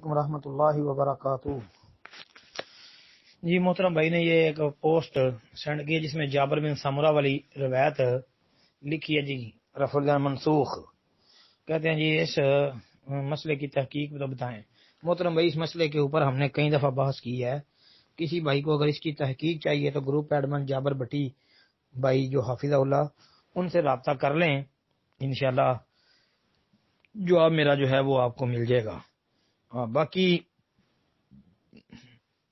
ورحمۃ اللہ وبرکاتہ۔ جی محترم بھائی نے یہ ایک پوسٹ سینڈ کی جس میں جابر بن سمرہ والی روایت لکھی ہے جی رفع الجان منسوخ، کہتے ہیں جی اس مسئلے کی تحقیق تو بتائیں۔ محترم بھائی اس مسئلے کے اوپر ہم نے کئی دفعہ بحث کی ہے، کسی بھائی کو اگر اس کی تحقیق چاہیے تو گروپ ایڈمن جابر بٹی بھائی جو حافظہ اللہ ان سے رابطہ کر لیں، انشاءاللہ جواب میرا جو ہے وہ آپ کو مل جائے گا۔ باقی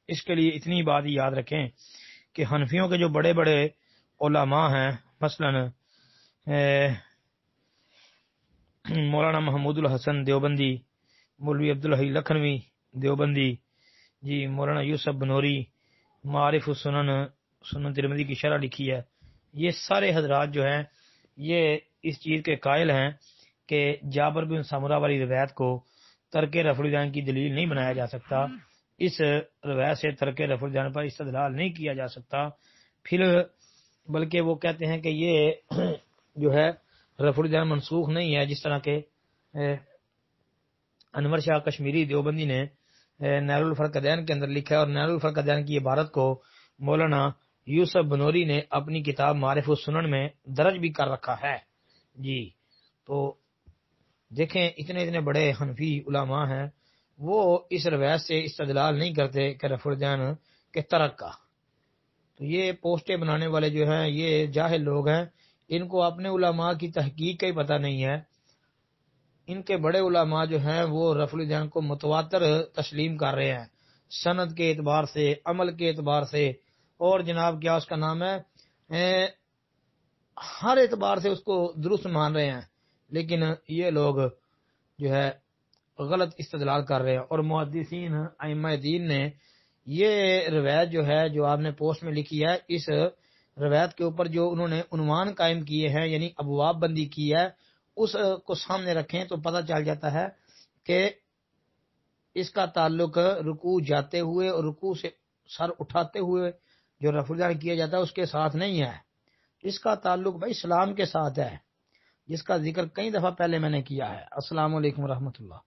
اس کے لیے اتنی بات یاد رکھیں کہ حنفیوں کے جو بڑے بڑے علماء ہیں، مثلا مولانا محمود الحسن دیوبندی، مولوی عبدالحی لکھنوی دیوبندی، جی مولانا یوسف بنوری، معارف سنن ترمذی کی شرح لکھی ہے، یہ سارے حضرات جو ہیں یہ اس چیز کے قائل ہیں کہ جابر بن سمرہ والی روایت کو ترک رفع الجان کی دلیل نہیں بنایا جا سکتا، اس روایت سے ترک رفع الجان پر استدلال نہیں کیا جا سکتا، پھر بلکہ وہ کہتے ہیں کہ یہ جو ہے رفع الجان منسوخ نہیں ہے، جس طرح کہ انور شاہ کشمیری دیوبندی نے نیل الفرقدین کے اندر لکھا ہے، اور نیل الفرقدین کی عبارت کو مولانا یوسف بنوری نے اپنی کتاب معارف السنن میں درج بھی کر رکھا ہے۔ جی تو دیکھیں اتنے بڑے حنفی علماء ہیں، وہ اس روایت سے استدلال نہیں کرتے کہ رفع الجان کے ترک کا۔ تو یہ پوسٹیں بنانے والے جو ہیں یہ جاہل لوگ ہیں، ان کو اپنے علماء کی تحقیق کا ہی پتہ نہیں ہے۔ ان کے بڑے علماء جو ہیں وہ رفع الجان کو متواتر تسلیم کر رہے ہیں، سند کے اعتبار سے، عمل کے اعتبار سے، اور جناب کیا اس کا نام ہے ہر اعتبار سے اس کو درست مان رہے ہیں، لیکن یہ لوگ جو ہے غلط استدلال کر رہے ہیں۔ اور محدثین ائمہ دین نے یہ روایت جو ہے جو آپ نے پوسٹ میں لکھی ہے، اس روایت کے اوپر جو انہوں نے عنوان قائم کیے ہیں یعنی ابواب بندی کی ہے، اس کو سامنے رکھیں تو پتہ چل جاتا ہے کہ اس کا تعلق رکوع جاتے ہوئے اور رکوع سے سر اٹھاتے ہوئے جو رفع الجان کیا جاتا ہے اس کے ساتھ نہیں ہے، اس کا تعلق بھائی اسلام کے ساتھ ہے، جس کا ذکر کئی دفعہ پہلے میں نے کیا ہے۔ السلام علیکم ورحمۃ اللہ۔